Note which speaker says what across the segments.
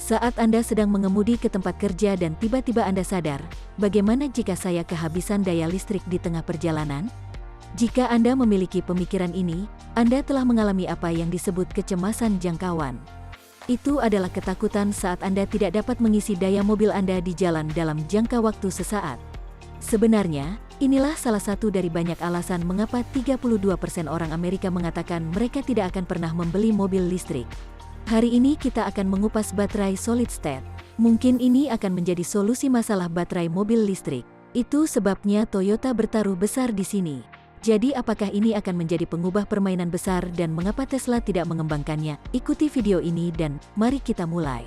Speaker 1: Saat Anda sedang mengemudi ke tempat kerja dan tiba-tiba Anda sadar, bagaimana jika saya kehabisan daya listrik di tengah perjalanan? Jika Anda memiliki pemikiran ini, Anda telah mengalami apa yang disebut kecemasan jangkauan. Itu adalah ketakutan saat Anda tidak dapat mengisi daya mobil Anda di jalan dalam jangka waktu sesaat. Sebenarnya, inilah salah satu dari banyak alasan mengapa 32% orang Amerika mengatakan mereka tidak akan pernah membeli mobil listrik. Hari ini kita akan mengupas baterai solid state. Mungkin ini akan menjadi solusi masalah baterai mobil listrik. Itu sebabnya Toyota bertaruh besar di sini. Jadi apakah ini akan menjadi pengubah permainan besar dan mengapa Tesla tidak mengembangkannya? Ikuti video ini dan mari kita mulai.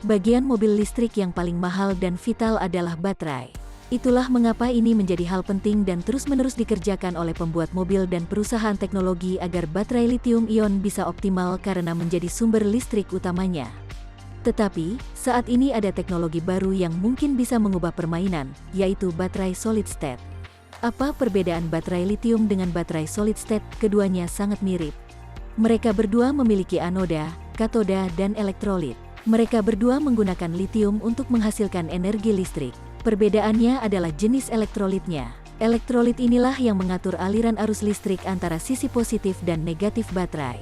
Speaker 1: Bagian mobil listrik yang paling mahal dan vital adalah baterai. Itulah mengapa ini menjadi hal penting dan terus-menerus dikerjakan oleh pembuat mobil dan perusahaan teknologi agar baterai lithium-ion bisa optimal karena menjadi sumber listrik utamanya. Tetapi, saat ini ada teknologi baru yang mungkin bisa mengubah permainan, yaitu baterai solid state. Apa perbedaan baterai lithium dengan baterai solid state? Keduanya sangat mirip. Mereka berdua memiliki anoda, katoda, dan elektrolit. Mereka berdua menggunakan lithium untuk menghasilkan energi listrik. Perbedaannya adalah jenis elektrolitnya. Elektrolit inilah yang mengatur aliran arus listrik antara sisi positif dan negatif baterai.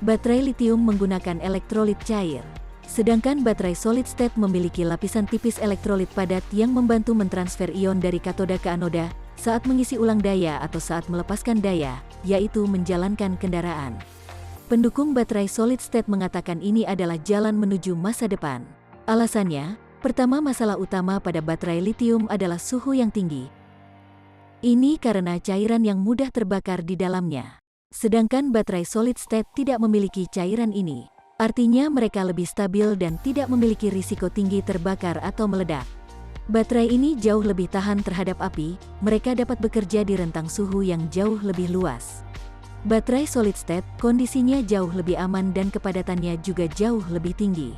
Speaker 1: Baterai lithium menggunakan elektrolit cair. Sedangkan baterai solid state memiliki lapisan tipis elektrolit padat yang membantu mentransfer ion dari katoda ke anoda saat mengisi ulang daya atau saat melepaskan daya, yaitu menjalankan kendaraan. Pendukung baterai solid state mengatakan ini adalah jalan menuju masa depan. Alasannya, pertama, masalah utama pada baterai lithium adalah suhu yang tinggi. Ini karena cairan yang mudah terbakar di dalamnya. Sedangkan baterai solid state tidak memiliki cairan ini. Artinya mereka lebih stabil dan tidak memiliki risiko tinggi terbakar atau meledak. Baterai ini jauh lebih tahan terhadap api, mereka dapat bekerja di rentang suhu yang jauh lebih luas. Baterai solid state, kondisinya jauh lebih aman dan kepadatannya juga jauh lebih tinggi.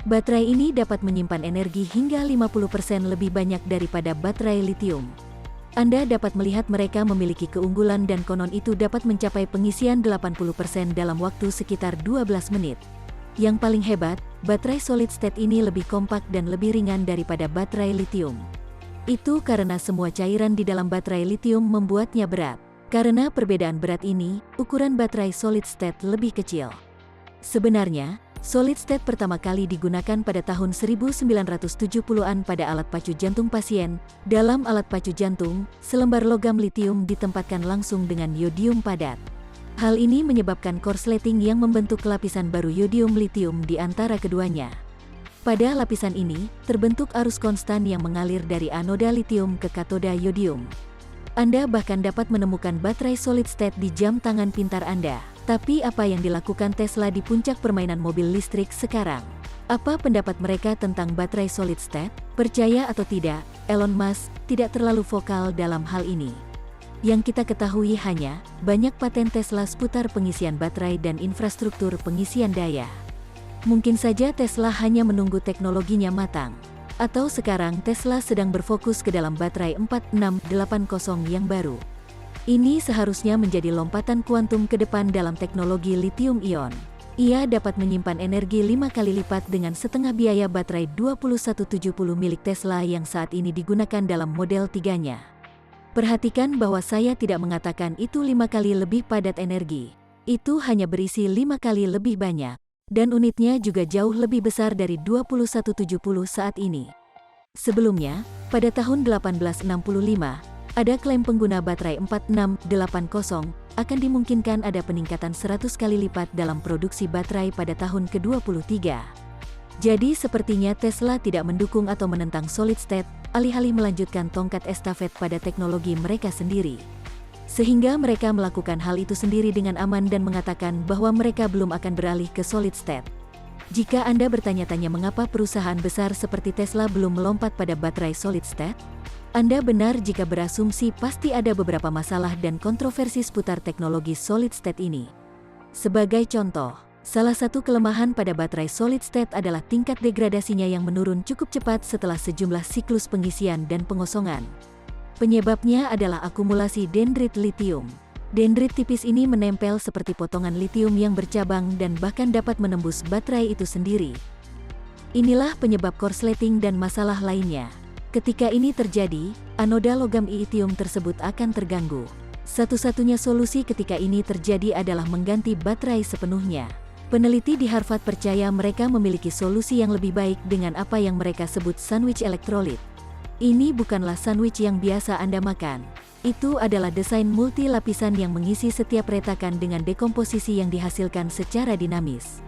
Speaker 1: Baterai ini dapat menyimpan energi hingga 50% lebih banyak daripada baterai lithium. Anda dapat melihat mereka memiliki keunggulan dan konon itu dapat mencapai pengisian 80% dalam waktu sekitar 12 menit. Yang paling hebat, baterai solid state ini lebih kompak dan lebih ringan daripada baterai lithium. Itu karena semua cairan di dalam baterai lithium membuatnya berat. Karena perbedaan berat ini, ukuran baterai solid state lebih kecil. Sebenarnya, solid state pertama kali digunakan pada tahun 1970-an pada alat pacu jantung pasien. Dalam alat pacu jantung, selembar logam lithium ditempatkan langsung dengan yodium padat. Hal ini menyebabkan korsleting yang membentuk lapisan baru yodium lithium di antara keduanya. Pada lapisan ini, terbentuk arus konstan yang mengalir dari anoda lithium ke katoda yodium. Anda bahkan dapat menemukan baterai solid state di jam tangan pintar Anda. Tapi apa yang dilakukan Tesla di puncak permainan mobil listrik sekarang? Apa pendapat mereka tentang baterai solid state? Percaya atau tidak, Elon Musk tidak terlalu vokal dalam hal ini. Yang kita ketahui hanya, banyak paten Tesla seputar pengisian baterai dan infrastruktur pengisian daya. Mungkin saja Tesla hanya menunggu teknologinya matang. Atau sekarang Tesla sedang berfokus ke dalam baterai 4680 yang baru. Ini seharusnya menjadi lompatan kuantum ke depan dalam teknologi lithium-ion. Ia dapat menyimpan energi 5 kali lipat dengan setengah biaya baterai 2170 milik Tesla yang saat ini digunakan dalam model 3-nya. Perhatikan bahwa saya tidak mengatakan itu 5 kali lebih padat energi. Itu hanya berisi 5 kali lebih banyak. Dan unitnya juga jauh lebih besar dari 2170 saat ini. Sebelumnya, pada tahun 1865, ada klaim pengguna baterai 4680 akan dimungkinkan ada peningkatan 100 kali lipat dalam produksi baterai pada tahun ke-23. Jadi sepertinya Tesla tidak mendukung atau menentang solid state, alih-alih melanjutkan tongkat estafet pada teknologi mereka sendiri. Sehingga mereka melakukan hal itu sendiri dengan aman dan mengatakan bahwa mereka belum akan beralih ke solid state. Jika Anda bertanya-tanya mengapa perusahaan besar seperti Tesla belum melompat pada baterai solid state, Anda benar jika berasumsi pasti ada beberapa masalah dan kontroversi seputar teknologi solid state ini. Sebagai contoh, salah satu kelemahan pada baterai solid state adalah tingkat degradasinya yang menurun cukup cepat setelah sejumlah siklus pengisian dan pengosongan. Penyebabnya adalah akumulasi dendrit lithium. Dendrit tipis ini menempel seperti potongan lithium yang bercabang dan bahkan dapat menembus baterai itu sendiri. Inilah penyebab korsleting dan masalah lainnya. Ketika ini terjadi, anoda logam lithium tersebut akan terganggu. Satu-satunya solusi ketika ini terjadi adalah mengganti baterai sepenuhnya. Peneliti di Harvard percaya mereka memiliki solusi yang lebih baik dengan apa yang mereka sebut sandwich elektrolit. Ini bukanlah sandwich yang biasa Anda makan. Itu adalah desain multi lapisan yang mengisi setiap retakan dengan dekomposisi yang dihasilkan secara dinamis.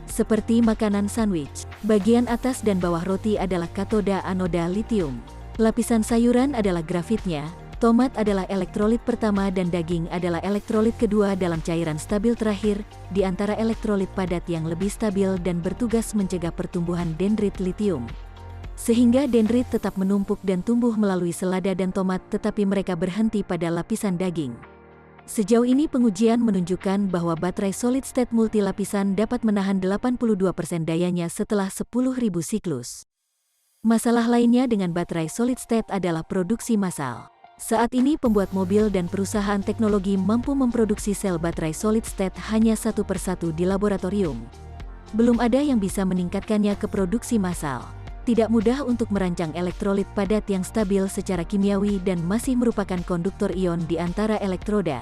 Speaker 1: Seperti makanan sandwich, bagian atas dan bawah roti adalah katoda anoda lithium. Lapisan sayuran adalah grafitnya, tomat adalah elektrolit pertama dan daging adalah elektrolit kedua dalam cairan stabil terakhir, di antara elektrolit padat yang lebih stabil dan bertugas mencegah pertumbuhan dendrit lithium. Sehingga dendrit tetap menumpuk dan tumbuh melalui selada dan tomat tetapi mereka berhenti pada lapisan daging. Sejauh ini pengujian menunjukkan bahwa baterai solid state multilapisan dapat menahan 82% dayanya setelah 10.000 siklus. Masalah lainnya dengan baterai solid state adalah produksi massal. Saat ini pembuat mobil dan perusahaan teknologi mampu memproduksi sel baterai solid state hanya satu persatu di laboratorium. Belum ada yang bisa meningkatkannya ke produksi massal. Tidak mudah untuk merancang elektrolit padat yang stabil secara kimiawi dan masih merupakan konduktor ion di antara elektroda.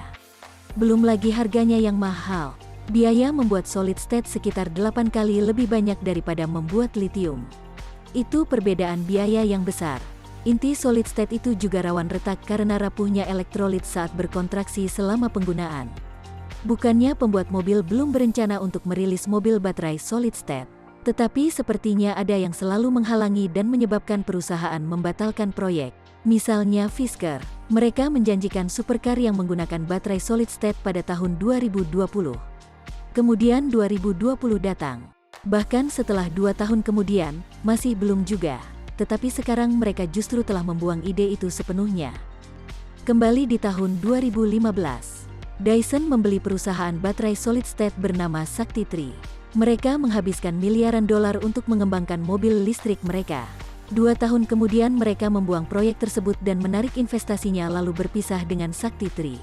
Speaker 1: Belum lagi harganya yang mahal. Biaya membuat solid state sekitar 8 kali lebih banyak daripada membuat lithium. Itu perbedaan biaya yang besar. Inti solid state itu juga rawan retak karena rapuhnya elektrolit saat berkontraksi selama penggunaan. Bukannya pembuat mobil belum berencana untuk merilis mobil baterai solid state. Tetapi sepertinya ada yang selalu menghalangi dan menyebabkan perusahaan membatalkan proyek. Misalnya Fisker, mereka menjanjikan supercar yang menggunakan baterai solid state pada tahun 2020. Kemudian 2020 datang. Bahkan setelah 2 tahun kemudian, masih belum juga. Tetapi sekarang mereka justru telah membuang ide itu sepenuhnya. Kembali di tahun 2015, Dyson membeli perusahaan baterai solid state bernama Sakti Tri. Mereka menghabiskan miliaran dolar untuk mengembangkan mobil listrik mereka. 2 tahun kemudian mereka membuang proyek tersebut dan menarik investasinya lalu berpisah dengan Sakti Tri.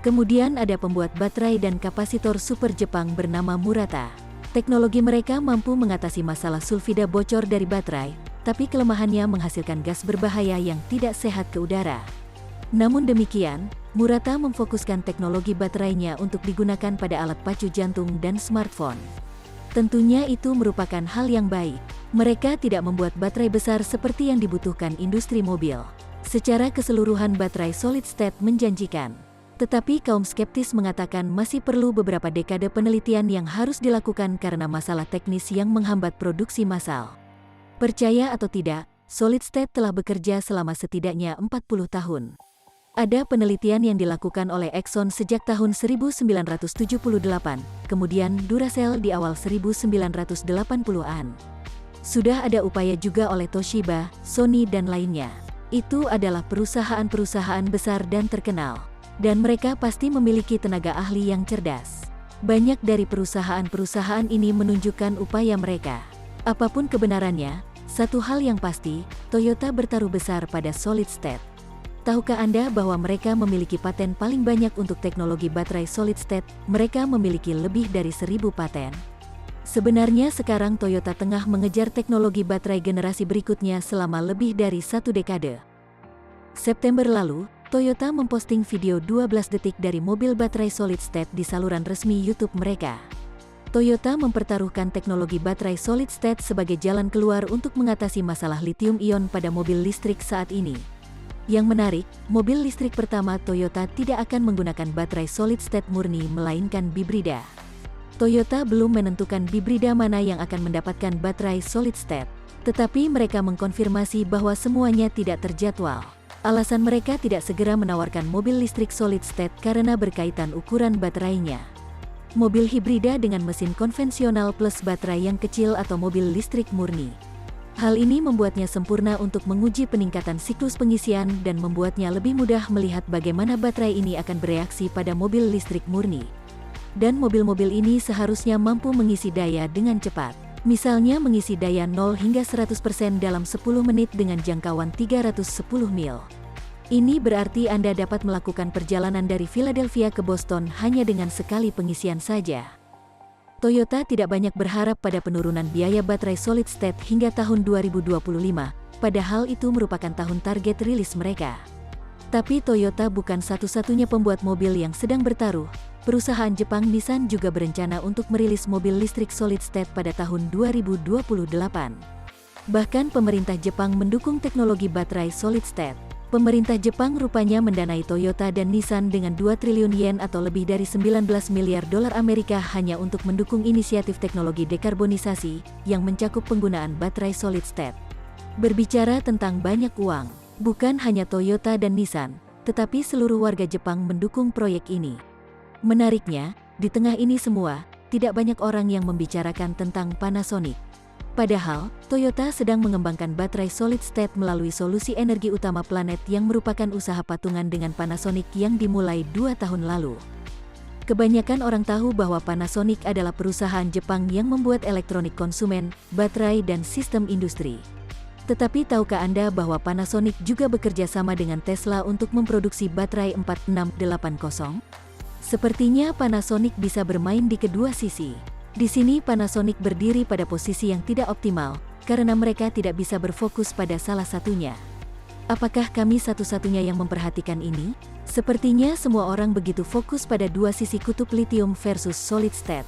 Speaker 1: Kemudian ada pembuat baterai dan kapasitor super Jepang bernama Murata. Teknologi mereka mampu mengatasi masalah sulfida bocor dari baterai, tapi kelemahannya menghasilkan gas berbahaya yang tidak sehat ke udara. Namun demikian, Murata memfokuskan teknologi baterainya untuk digunakan pada alat pacu jantung dan smartphone. Tentunya itu merupakan hal yang baik. Mereka tidak membuat baterai besar seperti yang dibutuhkan industri mobil. Secara keseluruhan baterai solid state menjanjikan. Tetapi kaum skeptis mengatakan masih perlu beberapa dekade penelitian yang harus dilakukan karena masalah teknis yang menghambat produksi massal. Percaya atau tidak, solid state telah bekerja selama setidaknya 40 tahun. Ada penelitian yang dilakukan oleh Exxon sejak tahun 1978, kemudian Duracell di awal 1980-an. Sudah ada upaya juga oleh Toshiba, Sony dan lainnya. Itu adalah perusahaan-perusahaan besar dan terkenal. Dan mereka pasti memiliki tenaga ahli yang cerdas. Banyak dari perusahaan-perusahaan ini menunjukkan upaya mereka. Apapun kebenarannya, satu hal yang pasti, Toyota bertaruh besar pada solid state. Tahukah Anda bahwa mereka memiliki paten paling banyak untuk teknologi baterai solid state? Mereka memiliki lebih dari 1.000 paten. Sebenarnya sekarang Toyota tengah mengejar teknologi baterai generasi berikutnya selama lebih dari 1 dekade. September lalu, Toyota memposting video 12 detik dari mobil baterai solid state di saluran resmi YouTube mereka. Toyota mempertaruhkan teknologi baterai solid state sebagai jalan keluar untuk mengatasi masalah lithium-ion pada mobil listrik saat ini. Yang menarik, mobil listrik pertama Toyota tidak akan menggunakan baterai solid state murni melainkan bibrida. Toyota belum menentukan bibrida mana yang akan mendapatkan baterai solid state. Tetapi mereka mengkonfirmasi bahwa semuanya tidak terjadwal. Alasan mereka tidak segera menawarkan mobil listrik solid state karena berkaitan ukuran baterainya. Mobil hibrida dengan mesin konvensional plus baterai yang kecil atau mobil listrik murni. Hal ini membuatnya sempurna untuk menguji peningkatan siklus pengisian dan membuatnya lebih mudah melihat bagaimana baterai ini akan bereaksi pada mobil listrik murni. Dan mobil-mobil ini seharusnya mampu mengisi daya dengan cepat. Misalnya mengisi daya 0 hingga 100% dalam 10 menit dengan jangkauan 310 mil. Ini berarti Anda dapat melakukan perjalanan dari Philadelphia ke Boston hanya dengan sekali pengisian saja. Toyota tidak banyak berharap pada penurunan biaya baterai solid state hingga tahun 2025, padahal itu merupakan tahun target rilis mereka. Tapi Toyota bukan satu-satunya pembuat mobil yang sedang bertaruh. Perusahaan Jepang Nissan juga berencana untuk merilis mobil listrik solid state pada tahun 2028. Bahkan pemerintah Jepang mendukung teknologi baterai solid state. Pemerintah Jepang rupanya mendanai Toyota dan Nissan dengan 2 triliun yen atau lebih dari 19 miliar dolar Amerika hanya untuk mendukung inisiatif teknologi dekarbonisasi yang mencakup penggunaan baterai solid state. Berbicara tentang banyak uang, bukan hanya Toyota dan Nissan, tetapi seluruh warga Jepang mendukung proyek ini. Menariknya, di tengah ini semua, tidak banyak orang yang membicarakan tentang Panasonic. Padahal, Toyota sedang mengembangkan baterai solid state melalui solusi energi utama planet yang merupakan usaha patungan dengan Panasonic yang dimulai 2 tahun lalu. Kebanyakan orang tahu bahwa Panasonic adalah perusahaan Jepang yang membuat elektronik konsumen, baterai dan sistem industri. Tetapi tahukah Anda bahwa Panasonic juga bekerja sama dengan Tesla untuk memproduksi baterai 4680? Sepertinya Panasonic bisa bermain di kedua sisi. Di sini Panasonic berdiri pada posisi yang tidak optimal, karena mereka tidak bisa berfokus pada salah satunya. Apakah kami satu-satunya yang memperhatikan ini? Sepertinya semua orang begitu fokus pada dua sisi kutub lithium versus solid state.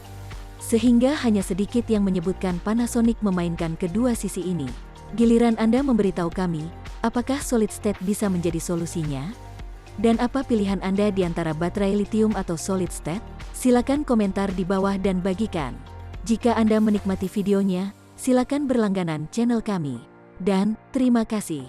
Speaker 1: Sehingga hanya sedikit yang menyebutkan Panasonic memainkan kedua sisi ini. Giliran Anda memberitahu kami, apakah solid state bisa menjadi solusinya? Dan apa pilihan Anda di antara baterai lithium atau solid state? Silakan komentar di bawah dan bagikan. Jika Anda menikmati videonya, silakan berlangganan channel kami. Dan, terima kasih.